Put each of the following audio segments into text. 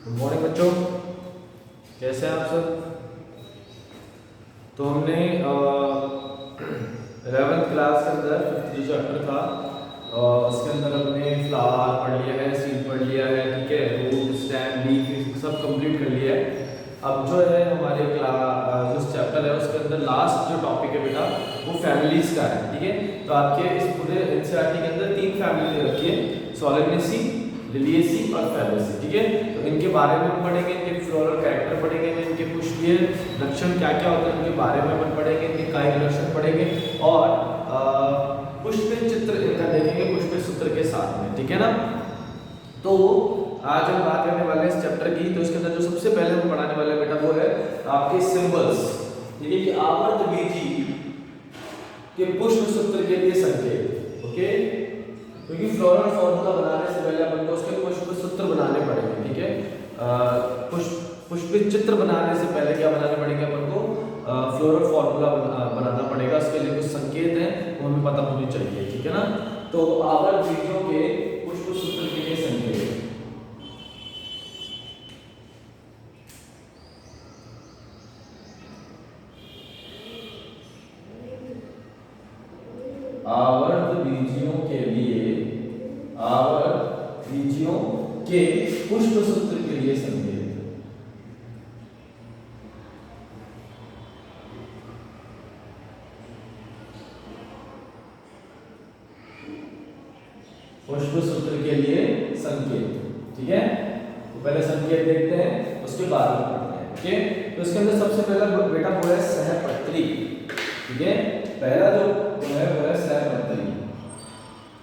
Good morning बच्चों, कैसे हैं आप सब। तो हमने 11th क्लास के अंदर जो चैप्टर था उसके अंदर हमने फ्लावर पढ़ लिया है, सीड पढ़ लिया है, ठीक है, रूट स्टेम लीफ सब कंप्लीट कर लिया है। अब जो है हमारे जो चैप्टर है उसके अंदर लास्ट जो टॉपिक है बेटा वो फैमिलीज का है, ठीक है। तो आपके इस पूरे एनसीईआरटी के अंदर 3 फैमिली दे रखी है, सोलेनेसी, लिलिएसी और फैबेसी, ठीक है। तो इनके बारे में हम पढ़ेंगे, इनके फ्लोरल कैरेक्टर पढ़ेंगे, इनके पुष्पीय लक्षण क्या क्या होते हैं उनके बारे में अपन पढ़ेंगे, इनके कायिक लक्षण पढ़ेंगे और पुष्पीय चित्र इनका देखेंगे पुष्पीय सूत्र के साथ में, ठीक है ना। तो आज हम बात करने वाले हैं इस चैप्टर की। तो इसके अंदर जो सबसे पहले हम पढ़ाने वाले बेटा वो है आपके सिंबल्स, ठीक है, कि आवर्तबीजी के पुष्प सूत्र के लिए संकेत, ओके। क्योंकि फ्लोरल फॉर्मूला बनाने से पहले अपन को उसके पुष्प सूत्र बनाने पड़ेंगे, ठीक है। पुष्पीय चित्र बनाने से पहले क्या बनाने पड़ेंगे अपन को, फ्लोरल फॉर्मूला बनाना पड़ेगा। उसके लिए कुछ संकेत हैं वो हमें पता होनी चाहिए, ठीक है ना। तो आवर्त बीजों के पुष्प सूत्र के लिए संकेत, आवर्त बीजियों के लिए, आवर्त बीजियों के पुष्प सूत्र के लिए संकेत, पुष्प सूत्र के लिए संकेत, ठीक है। तो पहले संकेत देखते हैं उसके बाद में पढ़ते हैं, ओके। तो इसके अंदर सबसे पहला बेटा वो है सहपत्री, ठीक है। पहला जो है वो है सहपत्री।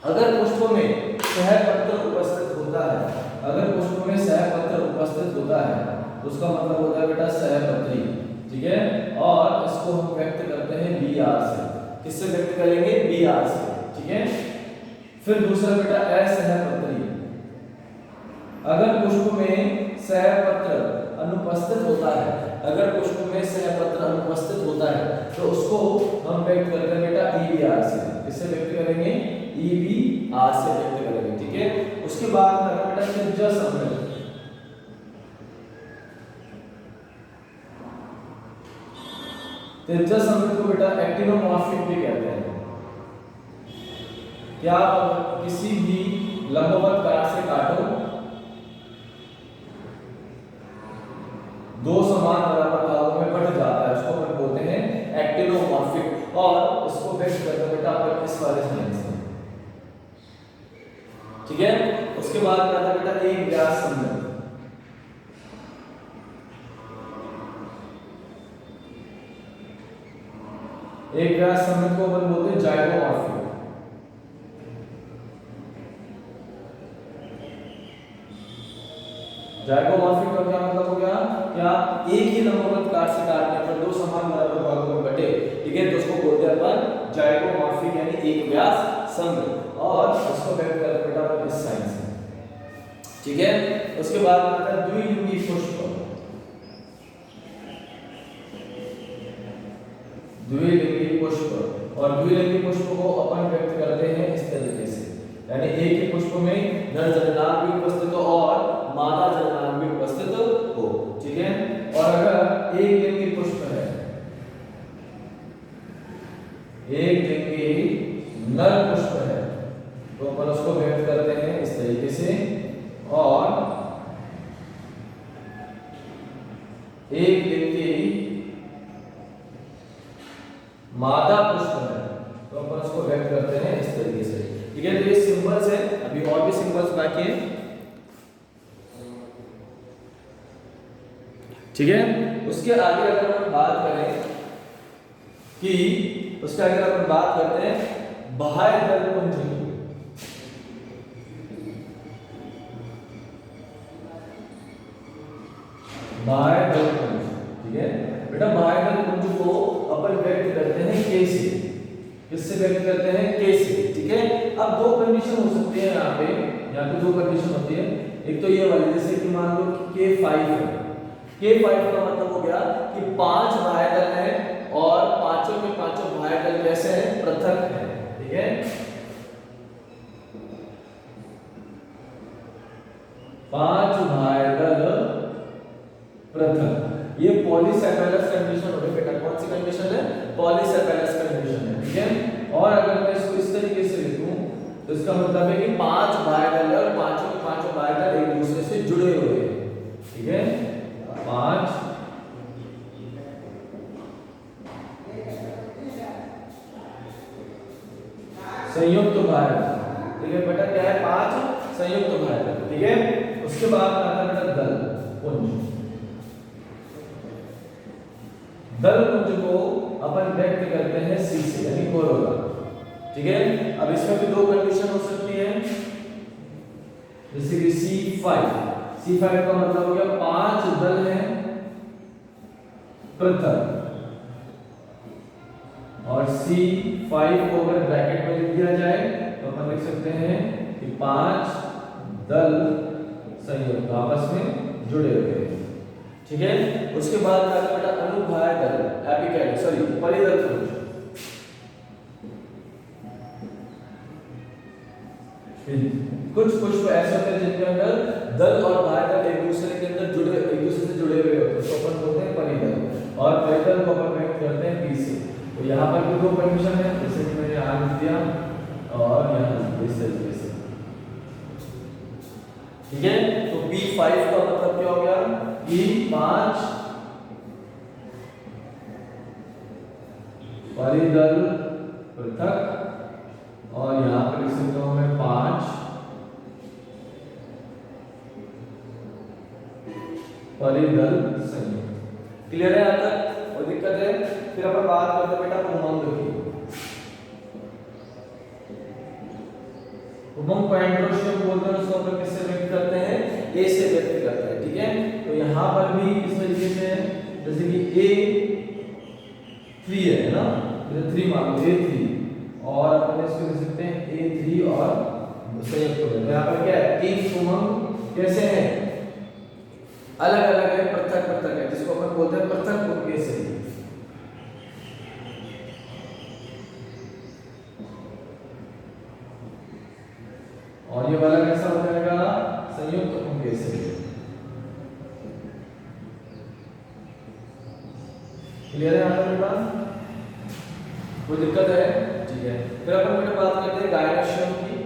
अगर पुष्प में सहपत्र उपस्थित होता है, अगर पुष्प में सहपत्र उपस्थित होता है तो उसका मतलब होता है बेटा सहपत्री, ठीक है। और इसको हम व्यक्त करते हैं बीआर से। किससे व्यक्त करेंगे, बीआर से, ठीक है। फिर दूसरा बेटा असहपत्री। अगर पुष्प में सहपत्र अनुपस्थित होता है, अगर पुष्प में सहपत्र अनुपस्थित होता है तो उसको हम व्यक्त करते हैं बेटा ईबीआर से। किससे व्यक्त करेंगे, ईबीआर से व्यक्त करेंगे, ठीक है। उसके बाद में बेटा त्रिज्या सम्मिलित, त्रिज्या सम्मिलित को बेटा एक्टिनोमॉर्फिक भी कहते हैं। क्या किसी भी लंबवत कार से काटो, दो समान बराबर भागों में बंट जाता है, उसको अपन बोलते हैं एक्टिनोमॉर्फिक। और इसको व्यक्त करते हैं बेटा अपन इस वाले साइन से, ठीक है। उसके बाद क्या था बेटा एक व्यास सम्मिलित, एक व्यास सम्मिलित को अपन बोलते हैं जाइगोमॉर्फिक। जाइगोमॉर्फिक का क्या मतलब हो गया कि आप एक ही लंबवत कार से काटने पर दो समान बराबर भागों में बटे, ठीक है, तो उसको बोलते हैं अपन जाइगोमॉर्फिक यानी एक व्यास सम्मिलित। और उसको व्यक्त करते हैं बेटा अपन इस साइन से, ठीक है। उसके बाद आता है द्विलिंगी पुष्प, द्विलिंगी पुष्प। और द्विलिंगी पुष्प को अपन व्यक्त करते हैं इस तरीके से, यानी एक ही पुष्प में नर जननांग भी उपस्थित हो और मादा जननांग भी उपस्थित हो, ठीक है। और अगर एक लिंगी पुष्प है, एक लिंगी नर पुष्प है तो अपन उसको व्यक्त करते हैं इस तरीके से। और एक लिंगी मादा पुष्प है तो अपन उसको व्यक्त करते हैं इस तरीके से, ठीक है। तो ये सिंबल्स है, अभी और भी सिंबल्स बाकी है, ठीक है। उसके आगे अगर हम बात करें कि उसके आगे अपन बात करते हैं बाह्य दलपुंज की, बाह्य दलपुंज, ठीक है बेटा। बाह्य दलपुंज को अपन व्यक्त करते हैं के से। किससे व्यक्त करते हैं, के से, ठीक है। अब दो कंडीशन हो सकती है यहाँ पे दो कंडीशन होती है। एक तो ये वाली, जैसे कि मान लो कि K5 है, K5 का मतलब हो गया कि 5 बाह्य दल हैं और पांचों के पांचों बाह्य दल कैसे हैं, पृथक हैं, ठीक है। 5 बाह्य दल पॉलीसेपेलस कंडीशन हो गई बेटा। कौन सी कंडीशन है? पॉलीसेपेलस कंडीशन है, ठीक है। और अगर मैं इसको इस तरीके से लिखूं तो इसका मतलब है कि 5 बायडल है और पांचों के पांचों बायडल एक दूसरे से जुड़े हुए हैं, ठीक है। 5 संयुक्त बायडल, ठीक है बेटा। क्या है? 5 संयुक्त बायडल, ठीक है। उसके बाद आता है बेटा दल पुंज। दल पुंज को अपन व्यक्त करते हैं सी से, यानी कोरोला, ठीक है। अब इसमें भी दो कंडीशन हो सकती है, जैसे कि C5 का मतलब हो गया 5 दल हैं पृथक, और C5 को अगर ब्रैकेट में लिख दिया जाए तो अपन लिख सकते हैं कि 5 दल संयुक्त आपस में जुड़े हुए हैं, ठीक है। उसके बाद आता है बेटा अनुभाय दल, एपिकैल सॉरी परिदल पुंज। कुछ पुष्प ऐसे होते हैं जिनके अंदर दल और बाह्यदल एक दूसरे के अंदर जुड़े, एक दूसरे से जुड़े हुए होते हैं, तो अपन बोलते हैं परिदल, और परिदल को अपन व्यक्त करते हैं P से। तो यहाँ पर भी दो कंडीशन है, जैसे कि मैंने यहाँ लिख दिया और यहाँ इस तरीके से, ठीक है। तो P5 का मतलब क्या हो गया कि 5 परिदल पृथक, और यहाँ पर लिख सकता हूँ मैं 5 परिदल संयुक्त। क्लियर है यहाँ तक? और दिक्कत है? फिर अपन बात करते हैं बेटा उमंग की। उमंग को एंड्रोशियम बोलते हैं, उसको अपन किससे व्यक्त करते हैं? A से व्यक्त करते हैं, ठीक है। तो यहाँ पर भी इस तरीके से है, जैसे कि A3 है ना, जैसे 3 मान लो A3, और अपन इसको लिख सकते हैं A3 और संयुक्त हो गया। यहाँ पर क्या है? 3 उमंग कैसे हैं? अलग अलग है, पृथक पृथक है, जिसको अपन बोलते हैं पृथक पुंज से। और ये वाला कैसा हो जाएगा? संयुक्त पुंज से। क्लियर है यहाँ तक बेटा? कोई दिक्कत है? ठीक है। फिर अपन बेटा बात करते हैं गायनेशियम की,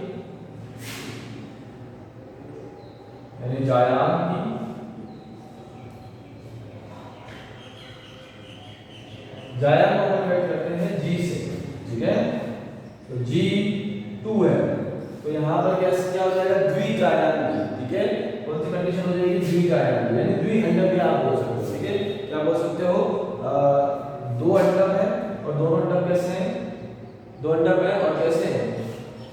यानी जायान की। जायान को अपन व्यक्त करते हैं G से, ठीक है। तो G2 है, तो यहाँ पर क्या हो जाएगा? द्विजायान भी, ठीक है। कौन सी कंडीशन हो जाएगी? द्विजायान भी, यानी द्विअंडक भी आप बोल सकते हो, ठीक है। क्या बोल सकते हो? 2 अंडक है और दोनों अंडक कैसे हैं? 2 अंडक है और कैसे हैं?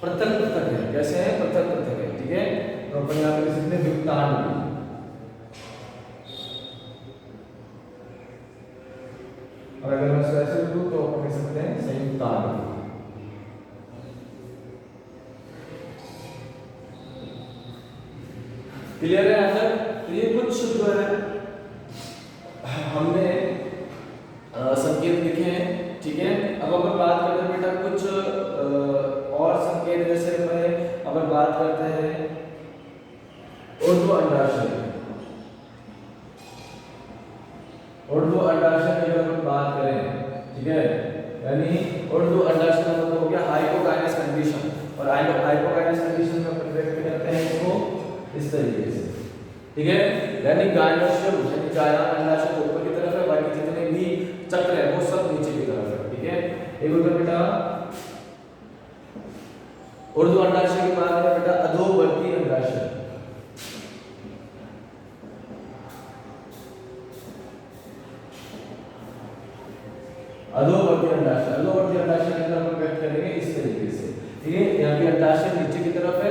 पृथक पृथक है। कैसे हैं? पृथक पृथक है, ठीक है। तो अपन यहाँ पे लिख सकते हैं द्वितांड भी। और अगर मैं इसको ऐसे लिखूं तो अपन कह सकते हैं संयुक्तांड। क्लियर है आंसर? तो ये कुछ जो है हमने संकेत लिखे हैं, ठीक है। अब अपन बात करते हैं बेटा कुछ और संकेत, जैसे अपन बात करते हैं ऊर्ध्व अंडाशय। ऊर्ध्व अंडाशय की अगर हम बात करें, ठीक है, यानी ऊर्ध्व अंडाशय का मतलब हो गया हाइपोकाइनस कंडीशन, और हाइपोकाइनस कंडीशन में अपन व्यक्त करते हैं इसको इस तरीके से, ठीक है। यानी गायनेशियम यानी जायान अंडाशय ऊपर की तरफ है, बाकी जितने भी चक्र है वो सब नीचे की तरफ है, ठीक है। एक होता बेटा ऊर्ध्व अंडाशय की बात है बेटा अधोवर्ती अंडाशय। अधोवर्ती अंडाशय के अंदर हम व्यक्त करेंगे इस तरीके से, ठीक है। यहाँ पे अंडाशय नीचे की तरफ है,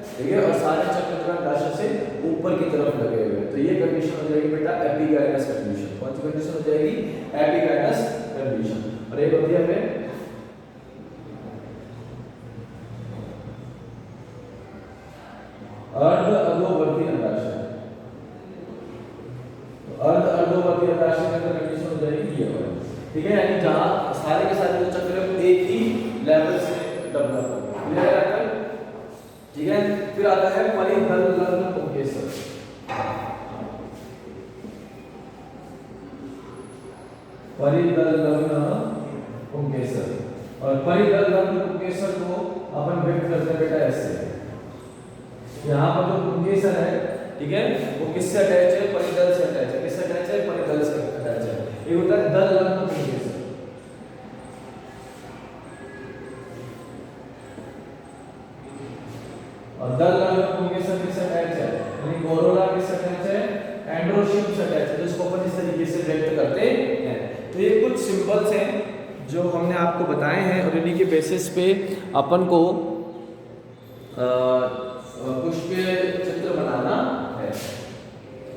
ठीक है, और सारे चक्र जो अंडाशय से ऊपर की तरफ लगे हुए हैं। तो ये कंडीशन हो जाएगी बेटा एपिगाइनस कंडीशन। कौन सी कंडीशन हो जाएगी? Epigynous condition. और एक होती है फिर अर्ध अधोवर्ती अंडाशय। तो अर्ध अधोवर्ती अंडाशय के अंदर कंडीशन हो जाएगी ये वाली, ठीक है। यानी जहां सारे के सारे जो चक्र है एक ही लेवल से डेवलप होगा, क्लियर है? ठीक है। फिर आता है परिदल लग्न पुंकेसर। परिदलग्न पुंकेसर। और परिदलग्न पुंकेसर को अपन व्यक्त करते हैं बेटा ऐसे, यहाँ पर जो पुंकेसर है, ठीक है, वो किससे अटैच है? परिदल से अटैच है। किससे अटैच है? परिदल से अटैच है। ये होता है दल लग्न पुंकेसर। और दल लग्न पुंकेसर किससे अटैच है? यानी कोरोला किससे अटैच है? एंड्रोशियम से अटैच है, जिसको अपन इस तरीके से व्यक्त करते हैं। तो ये कुछ सिंबल्स हैं जो हमने आपको बताए हैं और इन्हीं के बेसिस पे अपन को पुष्पीय चित्र बनाना है।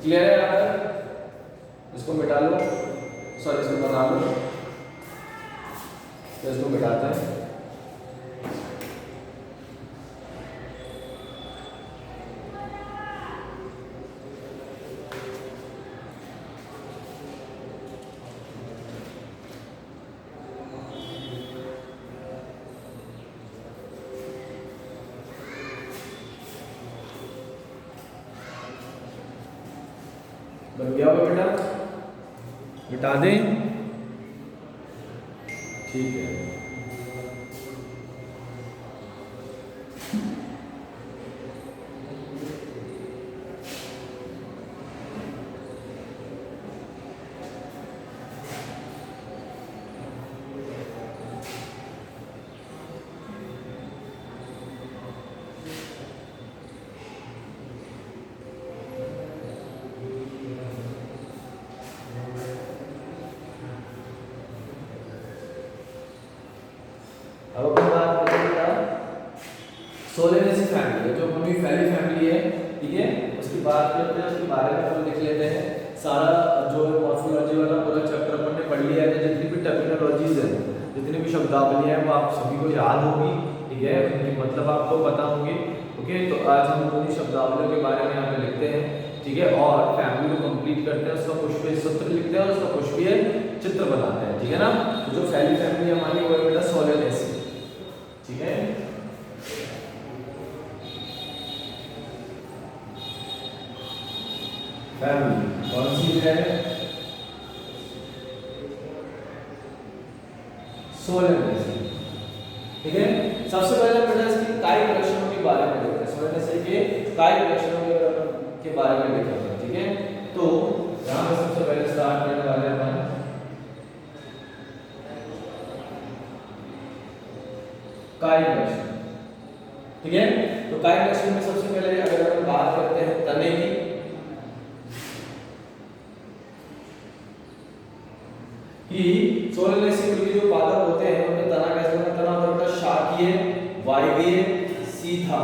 क्लियर है? यहाँ पर इसको मिटा लो, सॉरी इसको बना लो, तो इसको मिटाते हैं। बन गया होगा बेटा? मिटा दें? ठीक है। अब अपन बात करते हैं सोलेनेसी फैमिली, जो अपनी फैली फैमिली है, ठीक है, उसकी बात करते हैं, उसके बारे में अपन लिख लेते हैं। सारा जो मॉर्फोलॉजी वाला पूरा चैप्टर अपन ने पढ़ लिया है, जितनी भी टर्मिनोलॉजीज है, जितनी भी शब्दावली है, वो आप सभी को याद होगी, ठीक है, उनकी मतलब आपको पता होंगे। ओके, तो आज हम उन्हीं शब्दावलियों के बारे में यहाँ पे लिखते हैं, ठीक है, और फैमिली को कंप्लीट करते हैं, उसका पुष्पीय सूत्र लिखते हैं और उसका पुष्पीय चित्र बनाते हैं, ठीक है ना। तो जो फैली फैमिली हमारी वो है बेटा सोलेनेसी, ठीक है। फैमिली कौन सी है? सोलेनेसी, ठीक है। सबसे पहले बेटा इसकी कायिक लक्षणों के बारे में देखते हैं, सोलेनेसी के कायिक लक्षणों के बारे में देखते हैं, ठीक है। तो यहाँ पे सबसे पहले स्टार्ट करने वाले हैं अपन कायिक लक्षण, ठीक है। तो कायिक लक्षण में सबसे पहले अगर अपन बात करते हैं तने की, कि सोलेनेसी के जो पादप होते हैं उनमें तना कैसे होता है? तना होता है शाकीय, वायवीय, सीधा।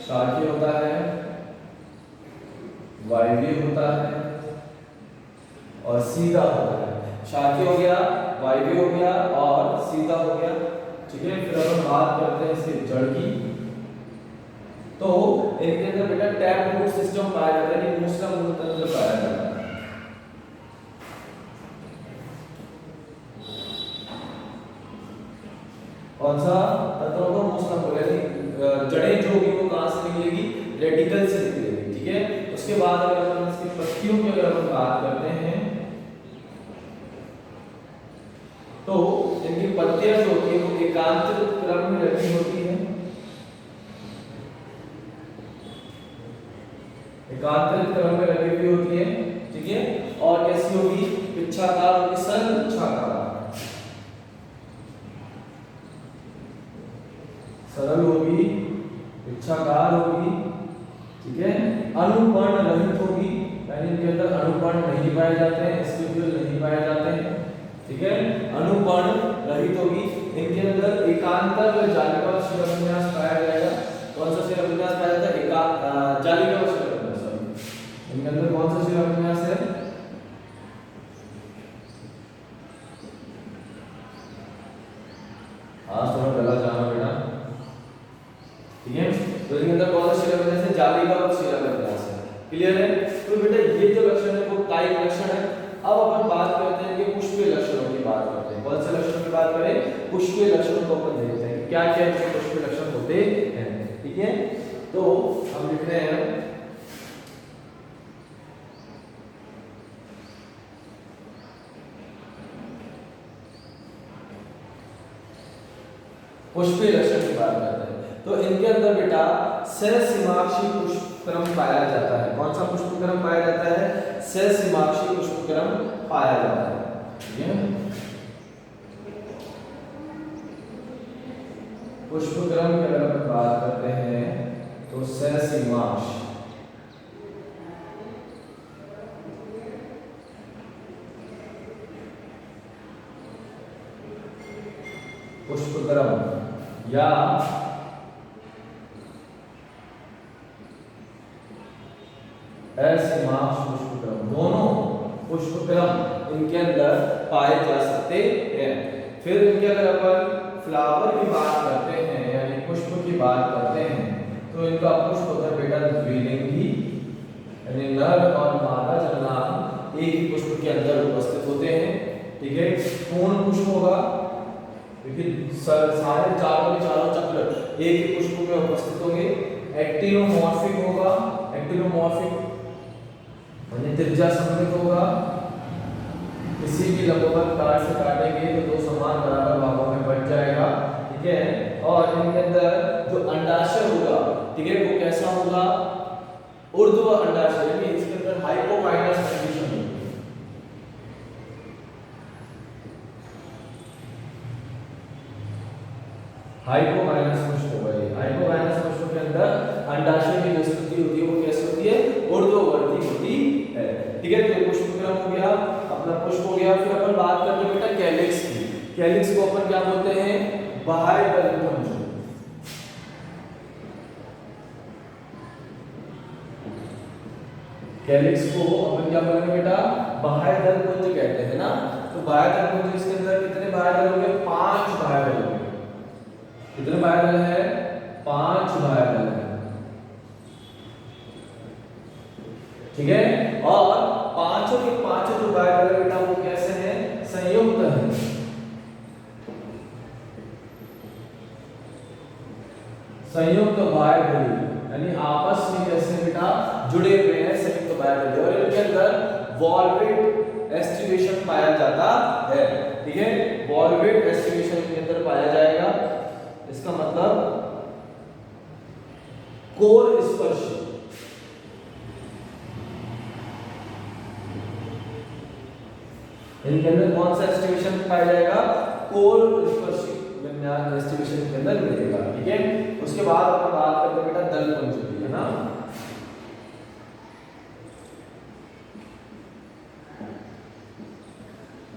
शाकीय होता है, वायवीय होता है और सीधा होता है। शाकीय हो गया, वायवीय हो गया और सीधा हो गया, ठीक है। फिर अपन बात करते हैं इसके जड़ की, तो इनके अंदर बेटा टैप रूट सिस्टम पाया जाता है, यानी मूसला मूल तंत्र पाया जाता है। कौन सा तंत्र होगा? मूसला मूल, यानी जड़ें जो होगी वो कहां से निकलेगी? रेडिकल से निकलेगी, ठीक है। उसके बाद अगर अपन इसकी पत्तियों की अगर अपन बात करते हैं, तो इनकी पत्तियां जो होती है वो एकांतरित क्रम में रखी होती है, एकांतरित क्रम में लगी हुई होती है, ठीक है। और कैसी होगी? पिच्छाकार होगी, सरल पिच्छाकार, सरल होगी, पिच्छाकार होगी, ठीक है। अनुपर्ण रहित होगी, यानी इनके अंदर अनुपर्ण नहीं पाए जाते हैं, स्पिक्यूल नहीं पाए जाते हैं, ठीक है। अनुपर्ण रहित होगी, इनके अंदर एकांतर जालिका व शिराविन्यास पाया जाएगा। कौन सा शिराविन्यास पाया जाता है? जालिका व शिराविन्यास, इनके अंदर कौन सा शिराविन्यास है? आज थोड़ा गला जाना बेटा, ठीक है। तो इनके अंदर कौन सा शिराविन्यास है? जालिका व शिराविन्यास है। क्लियर है? तो बेटा ये जो लक्षण है वो कायिक लक्षण है। अब अपन बात करते हैं कि पुष्पीय लक्षणों की बात करते हैं। कौन से लक्षणों की बात करें? पुष्पीय लक्षणों को अपन देखते हैं क्या क्या इसके पुष्पीय लक्षण होते हैं, ठीक है। तो हम लिख रहे हैं पुष्पीय लक्षण की बात करते हैं तो इनके अंदर बेटा सहसीमाक्षी पुष्पक्रम पाया जाता है। कौन सा पुष्पक्रम पाया जाता है? सहसीमाक्षी पुष्पक्रम पाया जाता है। ठीक है, पुष्पक्रम की अगर हम बात करते हैं तो सहसीमाक्ष पुष्पक्रम या असीमाक्ष पुष्पक्रम, दोनों पुष्पक्रम इनके अंदर पाए जा सकते हैं। फिर इनके अगर अपन फ्लावर की बात करते हैं यानी पुष्प की बात करते हैं तो इनका पुष्प होता है बेटा द्विलिंगी, यानी नर और मादा जलनांग एक ही पुष्प के अंदर उपस्थित होते हैं। ठीक है, पूर्ण पुष्प होगा, देखिए सारे चारों के चारों चक्र एक ही पुष्प में उपस्थित होंगे। एक्टिनोमॉर्फिक होगा, एक्टिनोमॉर्फिक यानी त्रिज्या सममित होगा, किसी भी लंबवत काट से काटेंगे तो दो समान बराबर भागों में बट जाएगा। ठीक है, और इनके अंदर जो अंडाशय होगा, ठीक है, वो कैसा होगा? ऊर्ध्व अंडाशय, यानी इसके अंदर हाइपोकाइनस कंडीशन होगी। हाइपोकाइनस पुष्प होगा। ये हाइपोकाइनस पुष्प के अंदर अंडाशय की जो स्थिति होती है वो कैसी होती है? ऊर्ध्ववर्ती होती है। ठीक है, तो पुष्पक्रम हो गया, अपना पुष्प हो गया। फिर अपन बात करते हैं बेटा कैलिक्स की। कैलिक्स को अपन क्या बोलते हैं? बाह्य दलपुंज। कैलिक्स को अपन क्या बोलेंगे बेटा? बाह्य दलपुंज कहते हैं ना। तो बाह्य दलपुंज, इसके अंदर कितने बाह्य दल होंगे? 5 बाह्य दल होंगे। कितने बाह्य दल है? 5 बाह्य दल है। ठीक है, और पांचों के पांचों जो बाह्य दल है बेटा वो कैसे हैं? संयुक्त है। संयुक्त बाह्य दल यानी आपस में कैसे बेटा जुड़े हुए हैं, संयुक्त बाह्य दल। और इनके अंदर वॉल्वेट एस्टिवेशन पाया जाता है। ठीक है, वॉल्वेट एस्टिवेशन के अंदर पाया जाएगा। इसका मतलब कोर स्पर्श, इनके अंदर कौन सा एस्टिवेशन पाया जाएगा? कोर स्पर्शी विन्यास एस्टिवेशन के अंदर मिलेगा। ठीक है, उसके बाद अपन बात करते हैं बेटा दलपुंज की, है ना।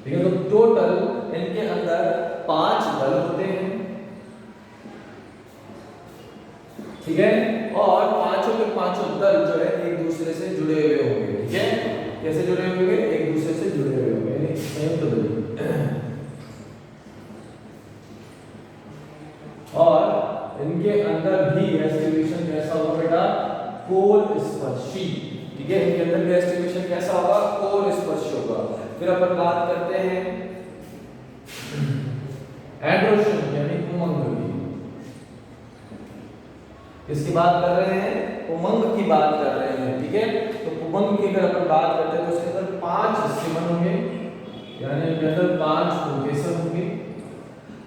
ठीक है, तो टोटल इनके अंदर 5 दल होते हैं। ठीक है, और पांचों के पांचों दल जो है एक दूसरे से जुड़े हुए होंगे। ठीक है, कैसे जुड़े हुए होंगे? एक दूसरे से जुड़े हुए होंगे, यानी संयुक्त दल। और इनके अंदर भी एस्टिवेशन कैसा होगा बेटा? कोर स्पर्शी। ठीक है, इनके अंदर भी एस्टिवेशन कैसा होगा? कोर स्पर्शी होगा। फिर अपन बात करते हैं एंड्रोशन यानी उमंग की। किसकी बात कर रहे हैं? उमंग की बात कर रहे हैं। ठीक है, तो उमंग की अगर अपन बात करते हैं तो उसके अंदर 5 स्टिमन होंगे, यानी इनके अंदर 5 फोकेसर होंगे।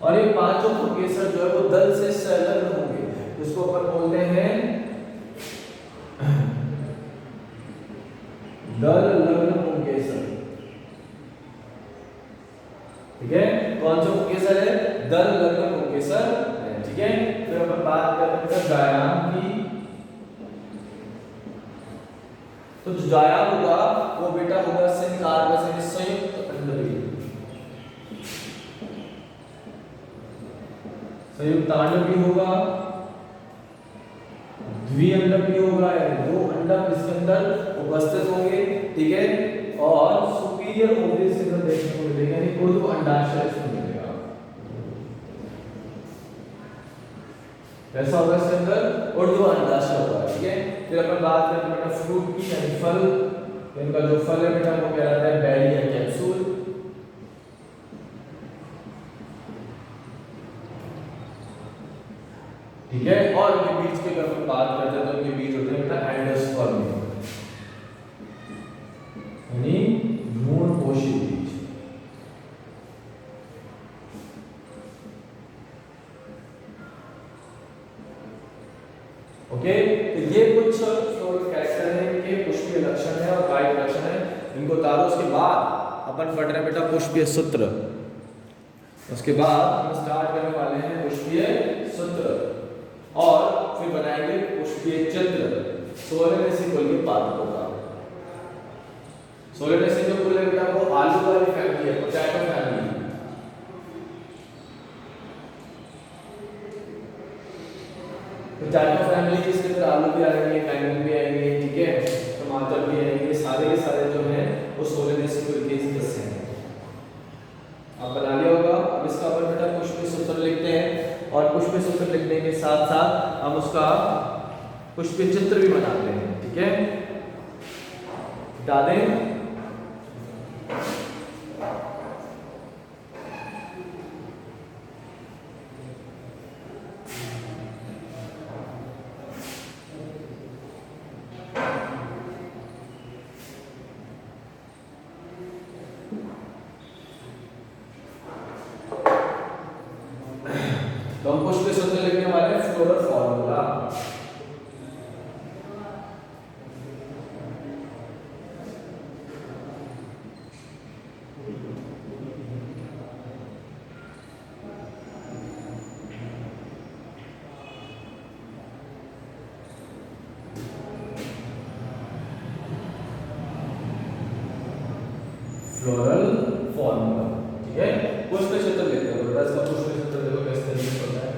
और ये पांचों फोकेसर जो है वो दल से संलग्न होंगे, जिसको अपन बोलते हैं दल लग्न फोकेसर। ठीक है, कौन सा फोकेसर है? दल लग्न फोकेसर। ठीक है, फिर अपन बात करते हैं व्यायाम की। तो जो व्यायाम होगा वो बेटा होगा संयुक्त अंडबीज, संयुक्त अंडबीज होगा, द्विअंडबीज होगा, यानी 2 अंडक इसके अंदर उपस्थित होंगे। ठीक है, और सुपीरियर ओवरी से अंदर देखने को मिलेगा, यानी ऊर्ध्व अंडाशय से मिलेगा। कैसा होगा? इसके अंदर ऊर्ध्व अंडाशय होगा। ठीक है, फिर अपन बात करते हैं बेटा फ्रूट की, यानी फल। इनका जो फल है बेटा वो कहलाता है बेरी या कैप्सूल। ठीक है, और इनके बीज की अगर हम बात करते हैं तो इनके बीज होते हैं बेटा एंडोस्पर्म, यानी भ्रूणपोषी बीज। ओके, तो ये कुछ फ्लोरल कैरेक्टर है, इनके पुष्पीय लक्षण है और कायिक लक्षण है, इनको उतारो। उसके बाद अपन पढ़ रहे हैं बेटा पुष्पीय सूत्र। उसके बाद हम स्टार्ट करने वाले हैं पुष्पीय सूत्र और फिर बनाएंगे पुष्पीय चित्र सोलेनोसिस के पादपों का। सोलेनोसिस जो बोले बेटा वो आलू वाली फैमिली है, पोटैटो फैमिली। पोटैटो फैमिली जिसके अंदर आलू भी आएंगे, बैंगन भी आएंगे, ठीक है, टमाटर भी आएंगे, सारे के सारे जो हैं वो सोलेनोसिस के हिस्से हैं। आप बना लिया होगा। अब इसका अपन बेटा पुष्पीय सूत्र लिखते हैं और पुष्पीय सूत्र लिखने के साथ साथ हम उसका पुष्पीय चित्र भी बनाते हैं, ठीक है। बता दें तो हम पुष्पीय सूत्र लिखने वाले हैं फ्लोरल फॉर्मूला। फ्लोरल फॉर्मूला, ठीक है। पुष्पीय सूत्र लिखते हैं बेटा। इसका पुष्पीय सूत्र देखो किस तरीके से होता है।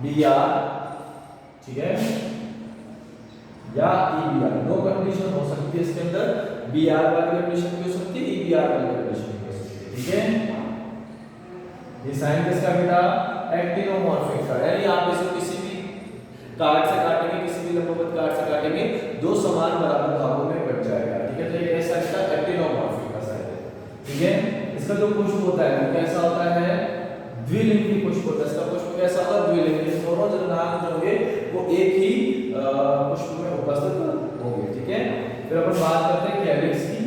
BR, ठीक है, या EBR, नो कंडीशन हो सकती है इसके अंदर। BR वाली कंडीशन भी हो सकती है, EBR वाली कंडीशन भी हो सकती है, ठीक है। ये साइन किसका बेटा? एक्टिनोमॉर्फिक का, यानी आप इसको किसी भी कार्ड से काटेंगे, किसी भी लंबवत कार्ड से काटेंगे, दो समान बराबर भागों में बट जाएगा, ठीक है। तो ये कैसा इसका एक्टिनोमॉर्फिक का साइन है, ठीक है। इसका जो पुष्प होता है वो कैसा होता है? द्विलिंगी पुष्प होता है। इसका पुष्प कैसा होता है? द्विलिंगी। दोनों जो नाम होंगे वो एक ही पुष्प में उपस्थित होंगे, ठीक है। फिर अपन बात करते हैं कैलिक्स की।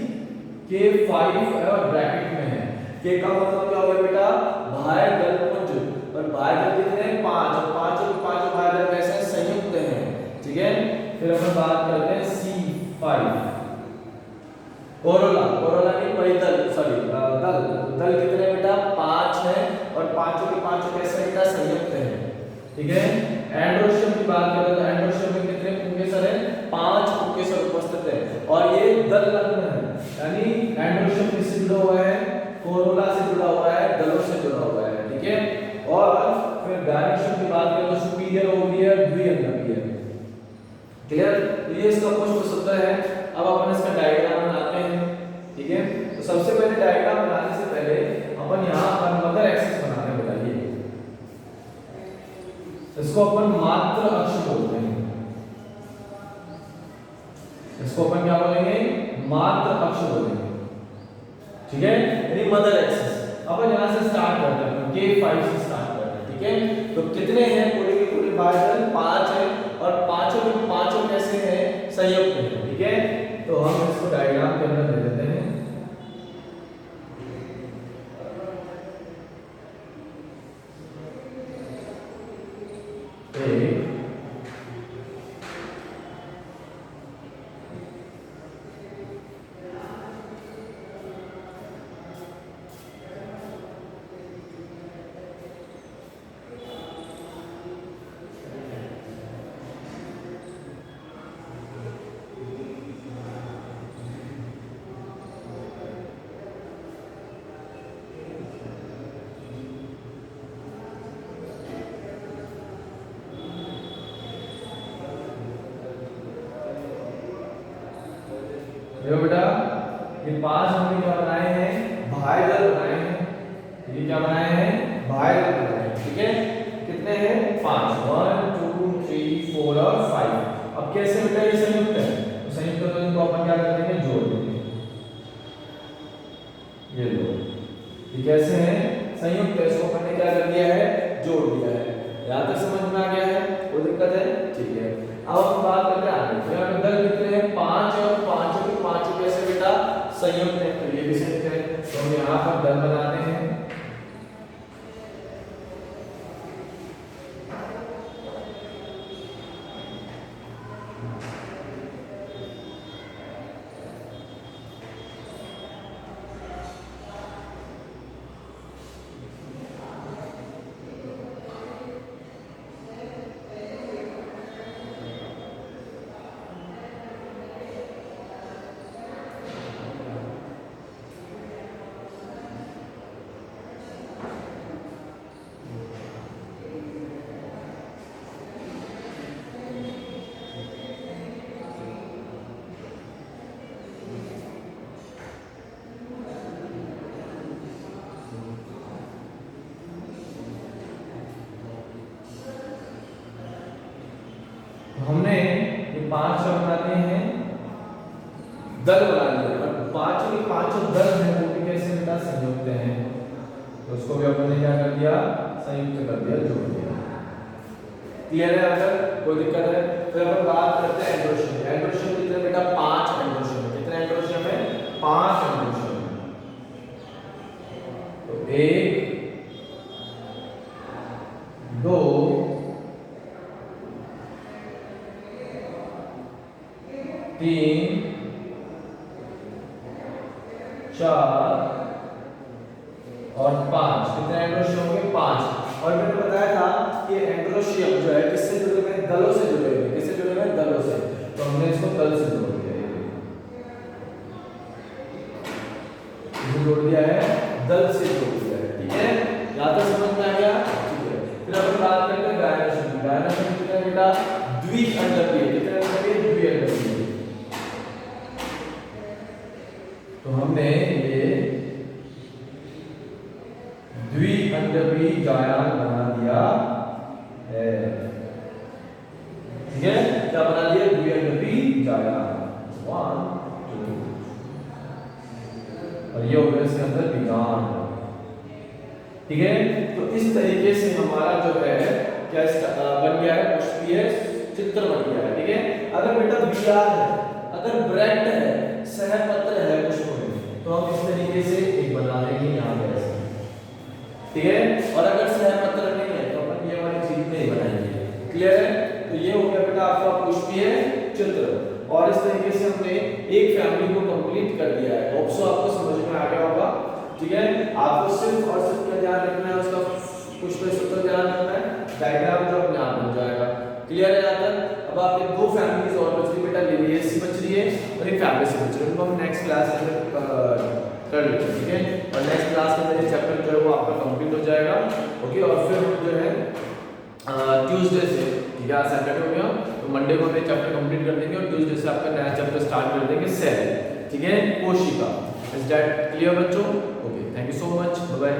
K5 और ब्रैकेट में है। K का मतलब क्या होगा बेटा? बाह्य दल पुंज, और बाह्य दल कितने हैं? 5, और पांचों के पांचों बाह्य दल कैसे हैं? संयुक्त हैं, ठीक है। फिर अपन बात करते हैं C5 कोरोला। कोरोला की परिदल, सॉरी दल। दल कितने बेटा? 5 है, और पांचों के पांचों कैसे बेटा? संयुक्त हैं, ठीक है। एंड्रोशियम की बात करें तो एंड्रोशियम में कितने पुंकेसर हैं? 5 पुंकेसर उपस्थित हैं, और ये दल लग्न है, यानी एंड्रोशियम किससे जुड़ा हुआ है? कोरोला से जुड़ा हुआ है, दलों से जुड़ा हुआ है, ठीक है। और फिर गायनेशियम की बात करें तो सुपीरियर, ओवियर, द्विअंगीय, क्लियर। तो ये इसका पुष्प सूत्र है। अब अपन इसका डायग्राम बनाते हैं, ठीक है। तो सबसे पहले डायग्राम बनाने से पहले अपन यहाँ पर मदर एक्सिस बनाते हैं, बताइए। इसको अपन मात्र अक्ष बोलते हैं। इसको अपन क्या बोलेंगे? मात्र अक्ष बोलेंगे, ठीक है, यानी मदर एक्सिस। अपन यहाँ से स्टार्ट करते हैं, K5 से स्टार्ट करते हैं, ठीक है। तो कितने हैं? पूरे के पूरे बाह्य दल 5 है, और पांचों के पांचों कैसे हैं? संयुक्त हैं, ठीक है। तो हम इसको डायग्राम के अंदर दे देते हैं। देखो बेटा, ये 5 हमने क्या बनाए हैं? बाह्य दल बनाए हैं। ये क्या बनाए हैं? बाह्य दल बनाए हैं, ठीक है। कितने हैं? 5, 1 2 3 4 और 5। अब कैसे बेटा ये संयुक्त है? तो संयुक्त तो इनको अपन क्या कर देंगे? जोड़ देंगे। ये लो, ये कैसे हैं? संयुक्त है, इसको अपन ने क्या कर दिया है? जोड़ दिया है। यहां तक समझ में आ गया है? कोई दिक्कत है? ठीक है। अब हम बात करते हैं आगे। यहाँ पे दल कितने हैं? 5, और पांचों के पांचों कैसे बेटा? संयुक्त है, तो ये भी संयुक्त है। तो हम यहाँ पर दल बनाते हैं। दल बना लिया, और पांचों दल हैं वो भी कैसे बेटा संयुक्त हैं, तो उसको भी अपन ने क्या कर दिया, संयुक्त कर दिया, जोड़ दिया। क्लियर है? अगर कोई दिक्कत है फिर अपन बात करते हैं एंड्रोशियम। एंड्रोशियम कितने बेटा, 5 एंड्रोशियम है। कितने एंड्रोशियम है? 5 एंड्रोशियम। तो 1 2 3 4 और 5। कितने एंड्रोशियम होंगे? 5। और मैंने बताया था कि एंड्रोशियम जो है किससे जुड़े हुए हैं? दलों से जुड़े हुए हैं। किससे जुड़े हुए हैं? दलों से। तो हमने इसको दल से जोड़ दिया, ये जोड़ दिया है, दल से जोड़ दिया है। ठीक है, यहां तक समझ में आ गया? ठीक है, फिर अपन बात करते हैं गायनेशन। गायनेशन कितने बेटा? द्विअंडकीय। कितने अंडकीय? द्विअंडकीय। तो हमने ये द्विअंडकीय जायन बना दिया है। ठीक है, क्या बना दिया? द्विअंडकीय जायन। 1 2 और ये हो गया इसके अंदर बीजांड। ठीक है, तो इस तरीके से हमारा जो है क्या बन गया है, पुष्पीय चित्र बन गया है। ठीक है, अगर बेटा बीआर है, अगर ब्रैक्ट है, सहपत्र है पुष्प में, तो हम इस तरीके से एक बना देंगे यहाँ पे ऐसे। ठीक है, और अगर सहपत्र नहीं है तो अपन ये वाली चीज नहीं बनाएंगे। क्लियर है? तो ये हो गया बेटा आपका पुष्पीय चित्र, और इस तरीके से हमने एक फैमिली को कंप्लीट कर दिया है। होप सो आपको समझ में आ गया होगा। ठीक है, आपको सिर्फ और सिर्फ क्या ध्यान रखना है, उसका पुष्पीय सूत्र ध्यान रखना है, डायग्राम जो अपने आप बन जाएगा। क्लियर है यहाँ तक? अब आपके 2 फैमिलीज और बच रही बेटा, लिनिएसी बच रही है और एक फैमिली बच रही है, उनको हम नेक्स्ट क्लास में कर लेते हैं। ठीक है, और नेक्स्ट क्लास के अंदर ये चैप्टर जो है वो आपका कंप्लीट हो जाएगा। ओके, और फिर हम जो है ट्यूसडे से, ठीक है, आज सैटरडे हो गया, तो मंडे को हम ये चैप्टर कंप्लीट कर देंगे और ट्यूसडे से आपका नया चैप्टर स्टार्ट कर देंगे, सेल। ठीक है, कोशिका। इज दैट क्लियर बच्चों? Okay, thank you so much, bye bye.